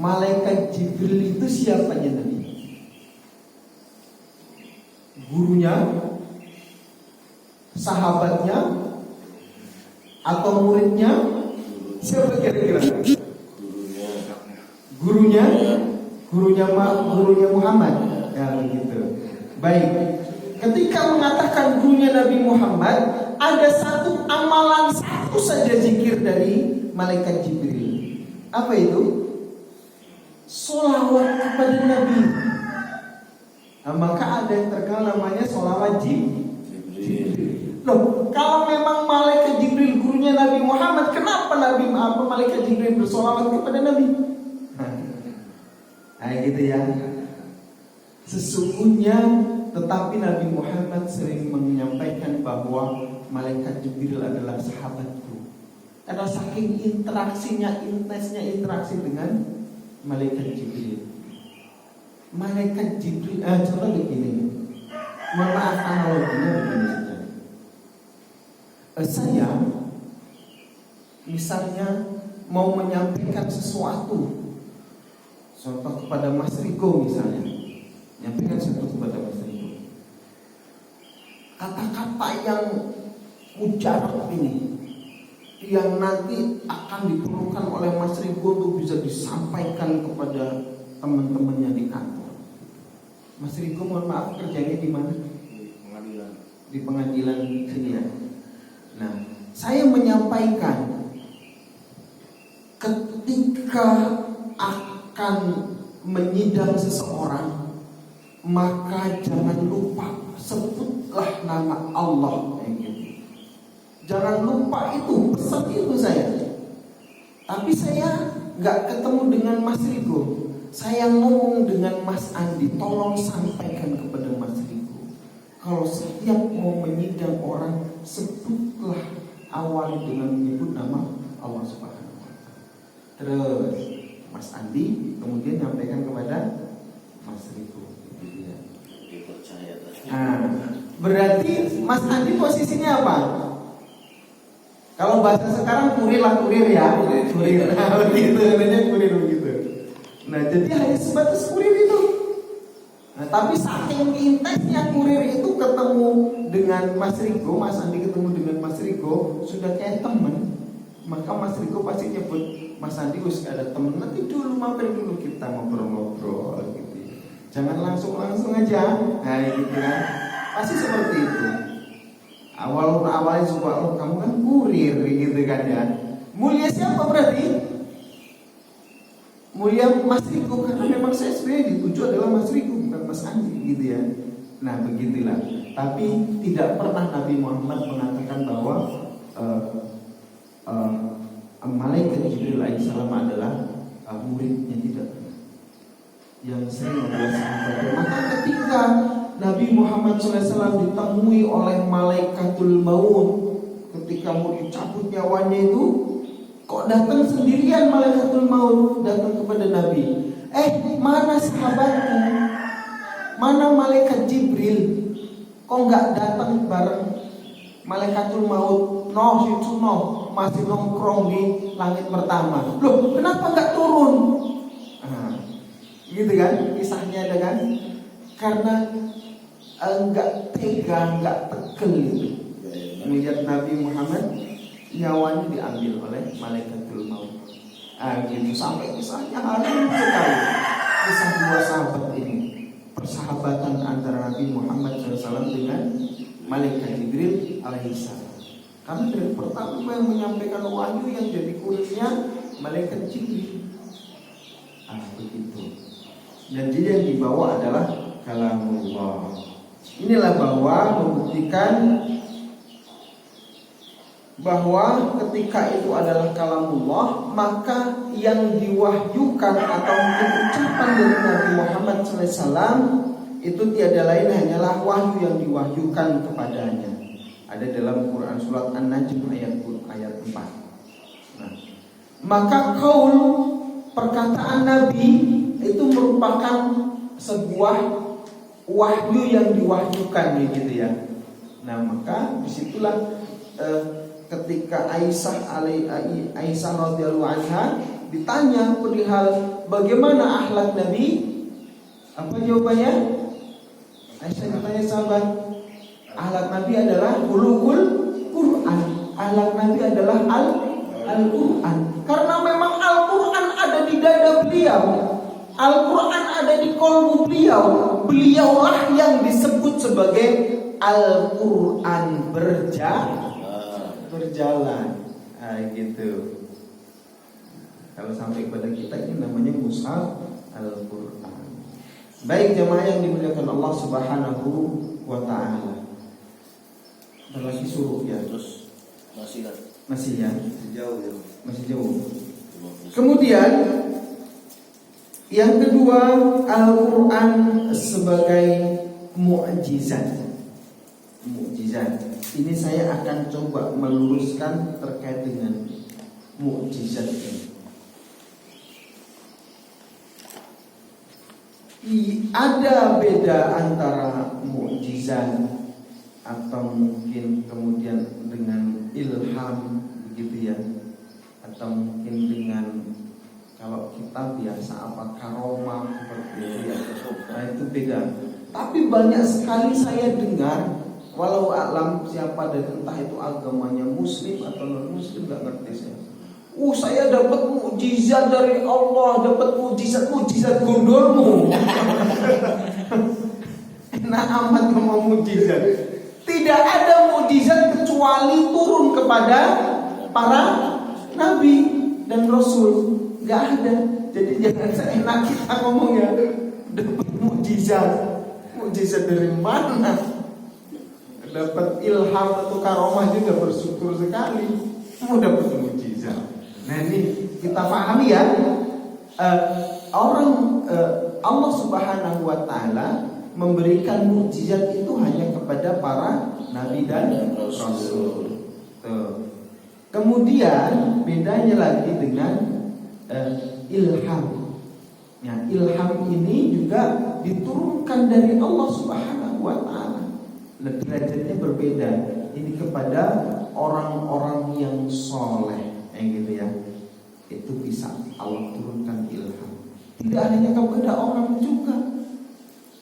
malaikat Jibril itu siapanya Nabi? Gurunya, sahabatnya, atau muridnya? Siapa kira-kira? Gurunya Muhammad. Ya begitu. Baik. Ketika mengatakan gurunya Nabi Muhammad, ada satu amalan, satu saja zikir dari malaikat Jibril. Apa itu? Sholawat kepada Nabi. Nah, maka ada yang terkenal namanya sholawat Jibril. Loh, kalau memang malaikat Jibril gurunya Nabi Muhammad, kenapa malaikat Jibril bersolawat kepada Nabi? Nah, gitu ya. Sesungguhnya, tetapi Nabi Muhammad sering menyampaikan bahwa malaikat Jibril adalah sahabatku. Karena saking interaksinya, intensnya interaksi dengan malaikat Jibril. Malaikat Jibril, contoh begini. Mohon maaf, analoginya begini saja. Saya misalnya mau menyampaikan sesuatu, contoh kepada Mas Riko misalnya, menyampaikan sesuatu kepada Mas Riko. Kata-kata yang mujarab ini, yang nanti akan diperlukan oleh Mas Riko untuk bisa disampaikan kepada teman-temannya di kantor. Mas Riko, mohon maaf, kerjanya di mana? Pengadilan. Di pengadilan sini ya. Nah, saya menyampaikan ketika akan menyidang seseorang, maka jangan lupa sebutlah nama Allah. Jangan lupa itu, pesan itu saya. Tapi saya nggak ketemu dengan Mas Riko. Saya ngomong dengan Mas Andi, tolong sampaikan kepada Mas Riko, kalau setiap mau menyidang orang, sebutlah awal dengan menyebut nama Allah Subhanahu wa Ta'ala. Terus Mas Andi kemudian nyampaikan kepada Mas Riko. Nah, berarti Mas Andi posisinya apa? Kalau bahasa sekarang kurir ya. Kurir. Nah, begitu namanya, kurir begitu. Nah, jadi hanya sebatas kurir itu. Nah, tapi saking intensnya kurir itu ketemu dengan Mas Riko, Mas Andi ketemu dengan Mas Riko, sudah kayak teman. Maka Mas Riko pasti nyebut, Mas Andi wis ada temen, nanti dulu mampir dulu kita ngobrol-ngobrol gitu. Jangan langsung aja. Nah, gitu kan. Pasti seperti itu. Awalnya suka, kamu kan kurir gitu kan ya. Mulia siapa berarti? Mulia Mas Riko, karena memang saya sebenarnya dituju adalah Mas Riko, bukan Mas Andi gitu ya. Nah, begitulah. Tapi tidak pernah Nabi Muhammad mengatakan bahwa malaikat Jibril alaihissalam adalah muridnya, tidak pernah. Yang sering adalah sahabat. Maka ketika Nabi Muhammad SAW ditemui oleh malaikatul maut, ketika mau dicabut nyawanya itu, kok datang sendirian malaikatul maut, datang kepada Nabi. Mana sahabatku? Mana malaikat Jibril? Kok nggak datang bareng malaikatul maut? Masih nongkrong di langit pertama. Loh, kenapa nggak turun? Gitu kan, kisahnya ada kan? Karena nggak tega, nggak tegel gitu melihat Nabi Muhammad nyawanya diambil oleh malaikatul maut. Gitu sampai kisahnya harum sekali. Kisah dua sahabat ini, persahabatan antara Nabi Muhammad SAW dengan malaikat Jibril alaihissalam. Karena dari pertama yang menyampaikan wahyu yang jadi kurirnya malaikat Jibril. Begitu. Dan dia yang dibawa adalah kalamullah. Inilah bahwa membuktikan bahwa ketika itu adalah kalamullah, maka yang diwahyukan atau mungkin ucapan dari Nabi Muhammad SAW itu tiada lain hanyalah wahyu yang diwahyukan kepadanya. Ada dalam Quran surat An-Najm ayat 4. Nah, maka kaul perkataan Nabi itu merupakan sebuah wahyu yang diwahyukan gitu ya. Nah, maka disitulah ketika Aisyah radhiyallahu anha ditanya perihal bagaimana akhlak Nabi, apa jawabannya? Aisyah ditanya sahabat, akhlak Nabi adalah khuluqul Quran. Akhlak Nabi adalah Al-Quran. Karena memang Al-Quran ada di dada beliau, Al-Quran ada di kolbu beliau. Beliaulah yang disebut sebagai Al-Quran berjalan. Gitu. Kalau sampai kepada kita ini namanya mushaf Al-Quran. Baik jemaah yang dimuliakan Allah Subhanahu wa Ta'ala. Ada lagi suruh ya. Terus masih ya. Masih jauh. 15. Kemudian yang kedua, Al-Quran sebagai mukjizat. Ini saya akan coba meluruskan terkait dengan mukjizat ini. Ada beda antara mukjizat atau mungkin kemudian dengan ilham begitu ya, atau mungkin dengan kalau kita biasa apa karomah seperti itu ya. Nah itu beda. Tapi banyak sekali saya dengar, walau alam siapa dan entah itu agamanya muslim atau non muslim nggak ngerti saya. Saya dapat mukjizat dari Allah, dapat mukjizat gondormu. Enak amat ngomong mukjizat. Tidak ada mukjizat kecuali turun kepada para nabi dan rasul. Nggak ada. Jadi jangan seenak kita ngomong ya. Dapat mukjizat. Mukjizat dari mana? Dapat ilham atau karomah juga bersyukur sekali. Mau dapat mukjizat. Nah ini kita pahami ya, Allah Subhanahu wa Ta'ala memberikan mukjizat itu hanya kepada para nabi dan rasul. Kemudian bedanya lagi dengan ilham. Ya, ilham ini juga diturunkan dari Allah Subhanahu wa Ta'ala. Derajatnya berbeda. Ini kepada orang-orang yang soleh. Gitu ya, itu bisa Allah turunkan ilham. Tidak hanya kepada orang juga,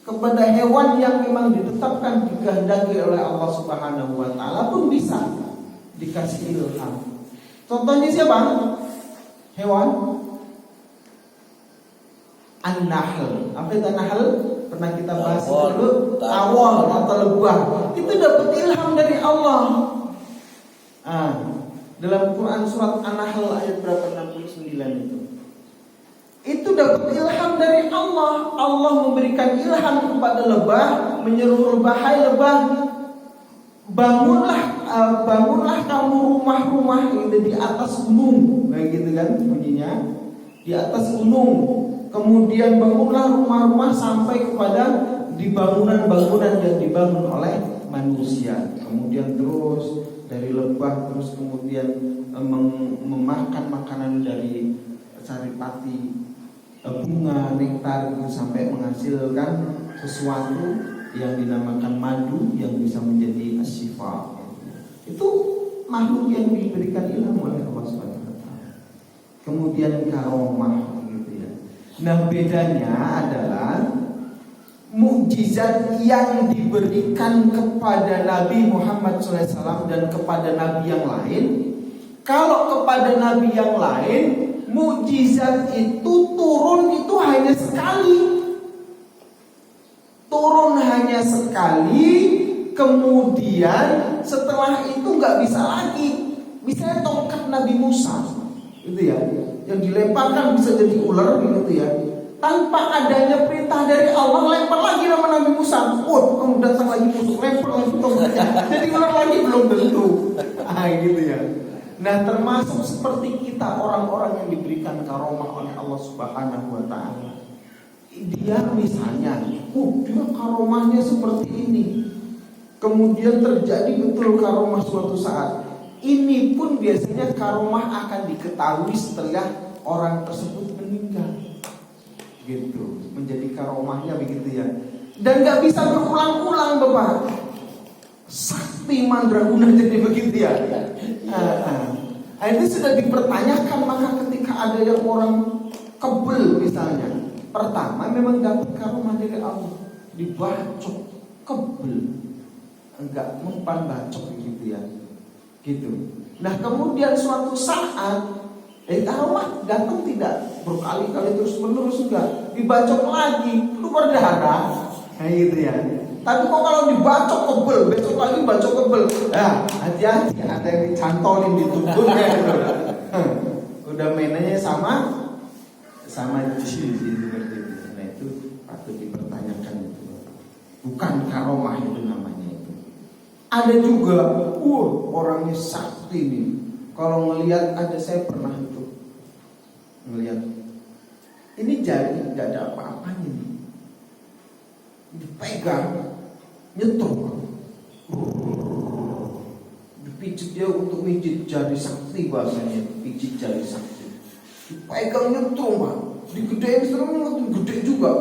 kepada hewan yang memang ditetapkan dikehendaki oleh Allah Subhanahu wa Ta'ala pun bisa dikasih ilham. Contohnya siapa? Hewan An-Nahl. Apa itu An-Nahl? Pernah kita bahas dulu. Tawon atau lebah. Itu dapat ilham dari Allah. Dalam Quran surat An-Nahl ayat berapa 69 itu. Itu dapat ilham dari Allah. Allah memberikan ilham kepada lebah, menyeru lebah, hai lebah, bangunlah kamu rumah-rumah itu di atas gunung, kayak gitu kan bunyinya, di atas gunung. Kemudian bangunlah rumah-rumah sampai kepada di bangunan-bangunan yang dibangun oleh manusia. Kemudian terus dari lebah terus kemudian memakan makanan dari saripati bunga nektar itu sampai menghasilkan sesuatu yang dinamakan madu yang bisa menjadi asyifa. Itu makhluk yang diberikan ilham oleh Allah Subhanahu wa Ta'ala. Kemudian karomah gitu ya. Nah bedanya adalah mukjizat yang diberikan kepada Nabi Muhammad SAW dan kepada Nabi yang lain. Kalau kepada Nabi yang lain, mukjizat itu turun itu hanya sekali. Turun hanya sekali, kemudian setelah itu nggak bisa lagi. Misalnya tongkat Nabi Musa, itu ya, yang dilemparkan bisa jadi ular, gitu ya. Tanpa adanya perintah dari Allah, lempar lagi nama Nabi Musa. Kamu datang lagi musuh, lempar lagi tongkatnya. Jadi ular lagi belum tentu. Gitu ya. Nah, termasuk seperti kita orang-orang yang diberikan karomah oleh Allah Subhanahu wa Ta'ala. Dia misalnya, dia karomahnya seperti ini. Kemudian terjadi betul karomah suatu saat. Ini pun biasanya karomah akan diketahui setelah orang tersebut meninggal. Gitu, menjadi karomahnya begitu ya. Dan gak bisa berulang-ulang Bapak. Sakti mandraguna jadi begitu ya. Itu sudah dipertanyakan, maka ketika ketika ada yang orang kebel misalnya, pertama memang dapat karomah dari Allah, dibacok kebel, enggak mempan bacok gitu ya, gitu. Nah kemudian suatu saat karomah datang tidak berkali-kali terus menerus, enggak, dibacok lagi keluar darah, kayak gitu ya. Tapi kok kalau dibacok kebel, besok lagi bacok kebel, nah hati-hati ada yang dicantolin di tubuhnya gitu. Udah mainannya sama jin seperti itu. Nah itu patut dipertanyakan itu. Bukan karomah itu namanya itu. Ada juga, orangnya sakti nih. Kalau ngelihat saya pernah itu ngelihat. Ini jari nggak ada apa-apanya nih. Dipegang, nyetruk, dipijit dia untuk mijit jari sakti bahasanya, pijit jari sakti. Dipegang nyetrum, digedein serem, gede juga.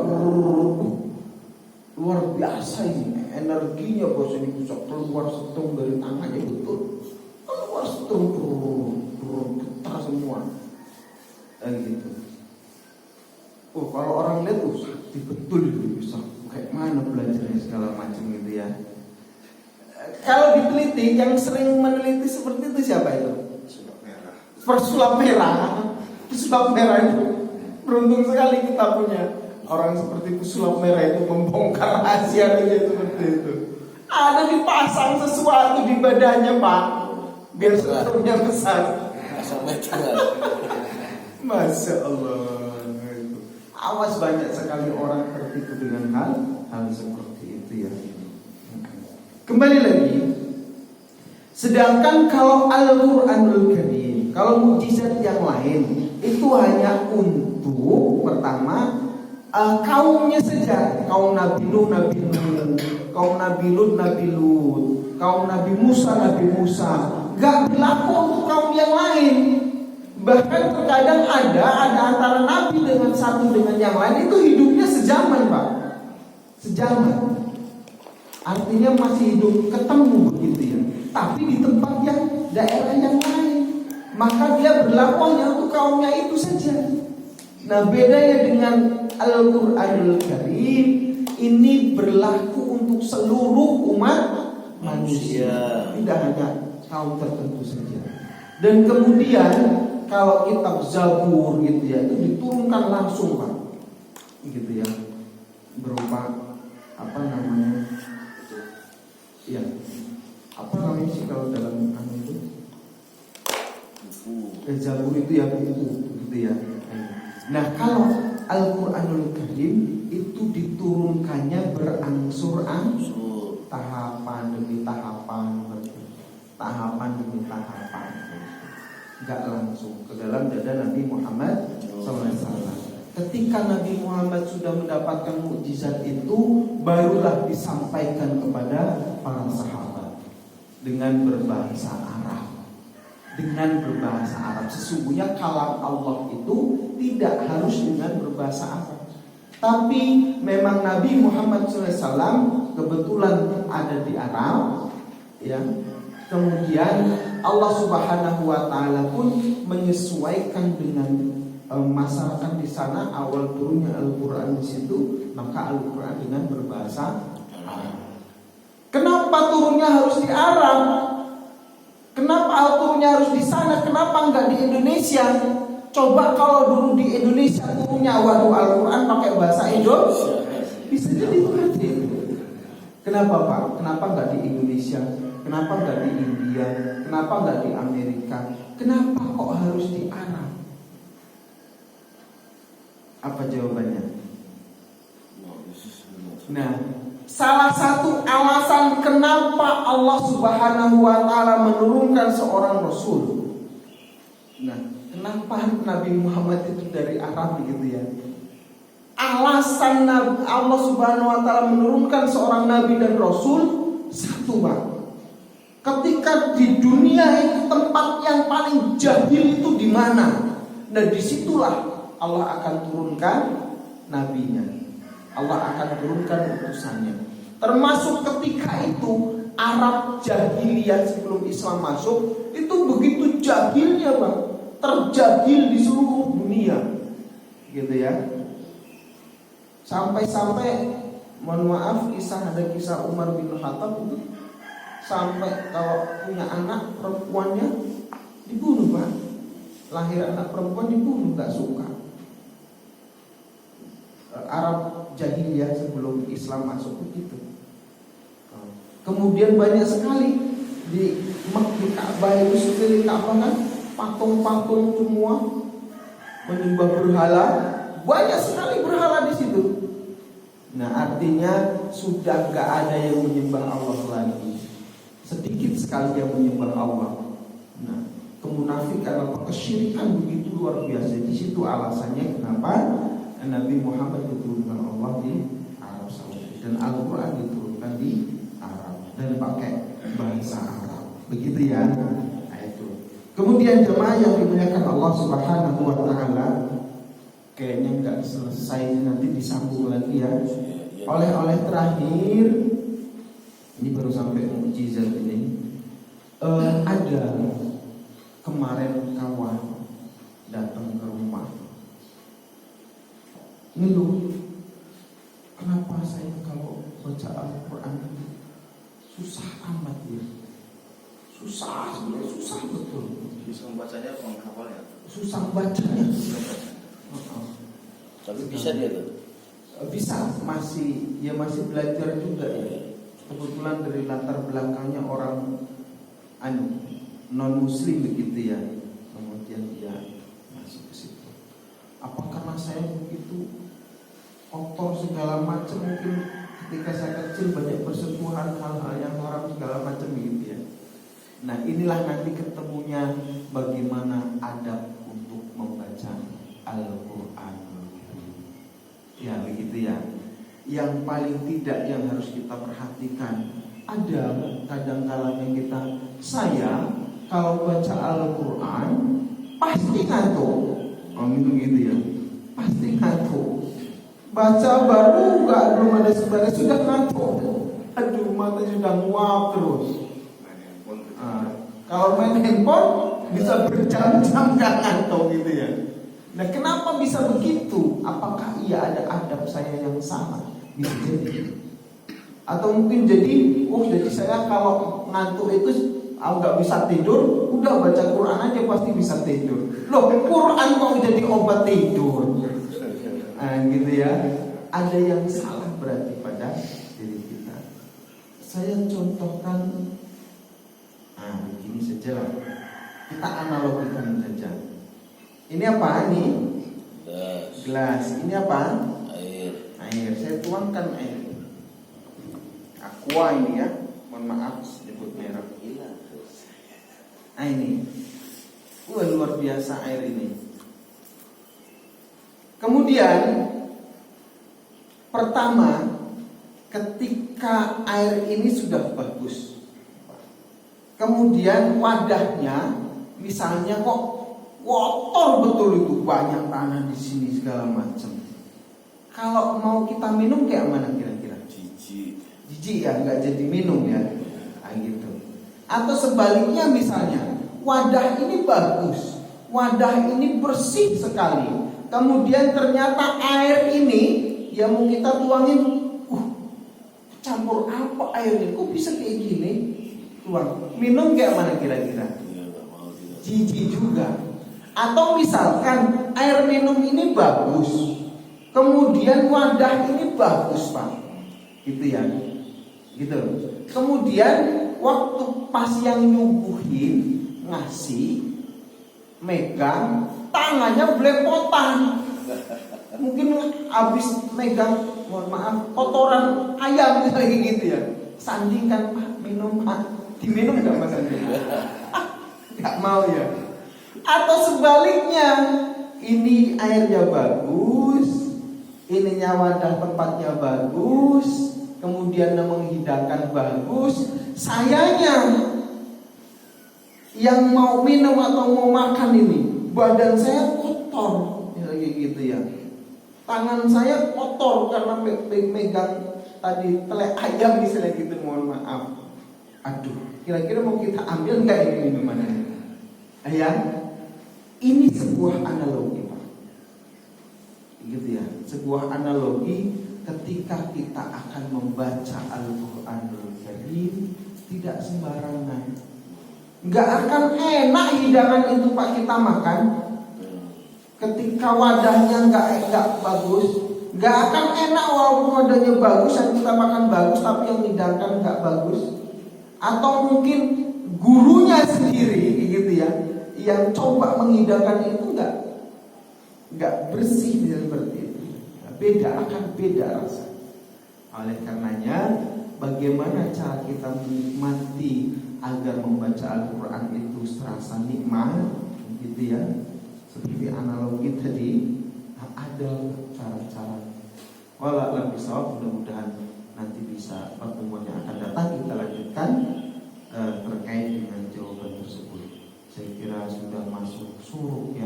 Luar biasa ini, energinya bahasanya bisa keluar setrum dari tangannya, betul. Keluar setrum, getar semua, kayak gitu. Kalau orang lihat sakti betul itu, bisa kayak mana belajarnya segala macam gitu ya. Kalau diteliti, yang sering meneliti seperti itu siapa itu? Pesulap merah. Pesulap merah itu beruntung sekali kita punya orang seperti pesulap merah itu, membongkar rahasia seperti itu. Ada dipasang sesuatu di badannya Pak, biar setrumnya besar. Masya Allah. Awas, banyak sekali orang tertipu dengan hal seperti itu ya. Kembali lagi, sedangkan kalau Al-Quranul Karim, kalau mukjizat yang lain itu hanya untuk pertama kaumnya saja, kaum Nabi Nuh, Nabi Nuh, kaum Nabi Lut, Nabi Lut, kaum Nabi Musa, Nabi Musa, gak berlaku untuk kaum yang lain. Bahkan terkadang ada antara Nabi dengan satu dengan yang lain itu hidupnya sejaman Pak, sejaman. Artinya masih hidup ketemu begitu ya, tapi di tempat yang daerah yang lain, maka dia berlaku hanya untuk kaumnya itu saja. Nah bedanya dengan Al-Quranul Karim, ini berlaku untuk seluruh umat manusia, tidak hanya kaum tertentu saja. Dan kemudian kalau kitab Zabur gitu ya, itu diturunkan langsung Pak, gitu ya, berupa apa namanya, ya, apa namanya sih kalau dalam itu, Zabur itu ya buku, gitu ya. Nah kalau Al-Quranul Karim itu diturunkannya berangsur-angsur, tahapan demi tahapan, tahapan demi tahapan. Gak langsung ke dalam dada Nabi Muhammad SAW. Ketika Nabi Muhammad sudah mendapatkan mukjizat itu, barulah disampaikan kepada para sahabat dengan berbahasa Arab. Dengan berbahasa Arab. Sesungguhnya kalam Allah itu tidak harus dengan berbahasa Arab. Tapi memang Nabi Muhammad SAW kebetulan ada di Arab, ya. Kemudian Allah Subhanahu wa Ta'ala pun menyesuaikan dengan masyarakat di sana. Awal turunnya Al-Quran di situ, maka Al-Quran dengan berbahasa Arab. Kenapa turunnya harus di Arab? Kenapa turunnya harus di sana? Kenapa enggak di Indonesia? Coba kalau dulu di Indonesia turunnya Al-Quran pakai bahasa Indonesia, bisa jadi seperti itu. Kenapa Pak? Kenapa enggak di Indonesia? Kenapa nggak di India? Kenapa nggak di Amerika? Kenapa kok harus di Arab? Apa jawabannya? Nah, salah satu alasan kenapa Allah Subhanahu wa Ta'ala menurunkan seorang Rasul. Nah, kenapa Nabi Muhammad itu dari Arab gitu ya? Alasan Allah Subhanahu wa Ta'ala menurunkan seorang Nabi dan Rasul satu Pak. Ketika di dunia itu tempat yang paling jahil itu di mana? Nah disitulah Allah akan turunkan nabinya. Allah akan turunkan utusannya. Termasuk ketika itu Arab jahiliyah sebelum Islam masuk itu begitu jahilnya Bang. terjadil di seluruh dunia, gitu ya. Sampai-sampai, mohon maaf, ada kisah Umar bin Khattab itu sampai kalau punya anak perempuannya dibunuh, Pak. Lahir anak perempuan dibunuh, gak suka. Arab jahiliyah sebelum Islam masuk begitu. Kemudian banyak sekali di Ka'bah itu, sekeliling Ka'bah kan patung-patung semua menyembah berhala, banyak sekali berhala di situ. Nah, artinya sudah gak ada yang menyembah Allah lagi, sedikit sekali yang menyembah Allah. Nah, kemunafikan atau kesyirikan begitu luar biasa. Di situ alasannya kenapa Nabi Muhammad diturunkan Allah di Arab Saudi dan Al-Quran diturunkan di Arab dan pakai bahasa Arab, begitu ya. Nah, itu. Kemudian jemaah yang dimuliakan Allah Subhanahu wa taala, kayaknya nggak selesai, nanti disambung lagi ya. Oleh terakhir, ini baru sampai mukjizat ini. Ada kemarin kawan datang ke rumah, ngeluh, kenapa saya kalau baca Al-Quran susah amat ya. Susah, sebenarnya susah betul. Bisa membacanya apa menghafalnya? Susah bacanya. Tapi bisa dia tuh. Bisa, masih belajar juga ya. Kebetulan dari latar belakangnya orang non muslim begitu ya. Kemudian dia masuk ke situ. Apa karena saya begitu kotor segala macam, mungkin ketika saya kecil banyak bersentuhan hal-hal yang haram segala macam gitu ya. Nah, inilah nanti ketemunya bagaimana adab untuk membaca Al-Quran. Ya begitu ya. Yang paling tidak yang harus kita perhatikan, ada kadang-kadang yang saya kalau baca Al-Quran pasti ngantuk. Itu gitu ya, pasti ngantuk. Baca baru belum ada sebenarnya sudah ngantuk. Aduh, mata sudah nguap terus. Kalau main handphone bisa berjam-jam gak ngantuk gitu ya. Nah, kenapa bisa begitu? Apakah ada adab saya yang salah? Bisa jadi. Atau mungkin jadi saya kalau ngantuk itu nggak bisa tidur, udah baca Quran aja pasti bisa tidur. Loh, Quran kok jadi obat tidur? Nah, gitu ya. Ada yang salah berarti pada diri kita. Saya contohkan, begini saja lah. Kita analogikan saja. Ini apa nih? Gelas. Ini apa? Air. Saya tuangkan air. Aqua ini ya. Mohon maaf sebut merek. Nah ini, luar biasa air ini. Kemudian pertama, ketika air ini sudah bagus, kemudian wadahnya misalnya kok kotor betul, itu banyak tanah di sini segala macam. Kalau mau kita minum kayak mana kira-kira? Jijik ya, nggak jadi minum ya. Gitu. Atau sebaliknya misalnya wadah ini bagus, wadah ini bersih sekali, kemudian ternyata air ini yang mau kita tuangin, campur apa airnya? Kok bisa kayak gini? Tuang, minum kayak mana kira-kira? Jijik juga. Atau misalkan air minum ini bagus, kemudian wadah ini bagus Pak, gitu ya, gitu. Kemudian waktu pas yang nyuguhin ngasih, megang, tangannya belepotan. Mungkin habis megang, mohon maaf, kotoran ayam lagi gitu ya. Sandingkan Pak, minum Pak, diminum nggak Mas Andi? Nggak mau ya. Atau sebaliknya, ini airnya bagus, ininya wadah tempatnya bagus, kemudian menghidangkan bagus, sayanya yang mau minum atau mau makan ini badan saya kotor, ya, kayak gitu ya. Tangan saya kotor karena megang tadi telek ayam misalnya gitu, mohon maaf. Aduh, kira-kira mau kita ambil nggak ini minumannya? Ya, Ini sebuah analogi, Pak. Gitu ya, sebuah analogi ketika kita akan membaca Al-Qur'anul Karim tidak sembarangan. Nggak akan enak hidangan itu Pak kita makan ketika wadahnya nggak bagus. Nggak akan enak walaupun wadahnya bagus yang kita makan bagus tapi yang dihidangkan nggak bagus. Atau mungkin gurunya sendiri gitu ya yang coba menghidangkan itu nggak bersih seperti itu. Beda, akan beda rasa. Oleh karenanya bagaimana cara kita menikmati agar membaca Al-Quran itu serasa nikmat, gitu ya. Seperti analogi tadi, ada cara-cara. Walau bisawab, mudah-mudahan nanti bisa pertemuan yang akan datang kita lanjutkan terkait dengan jawaban tersebut. Saya kira sudah masuk suruh ya.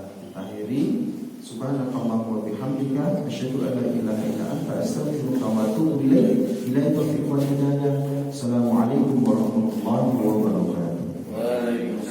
Kita akhiri. Subhanakallahumma wa bihamdika asyhadu an la ilaha illa anta astaghfiruka wa atubu ilaik.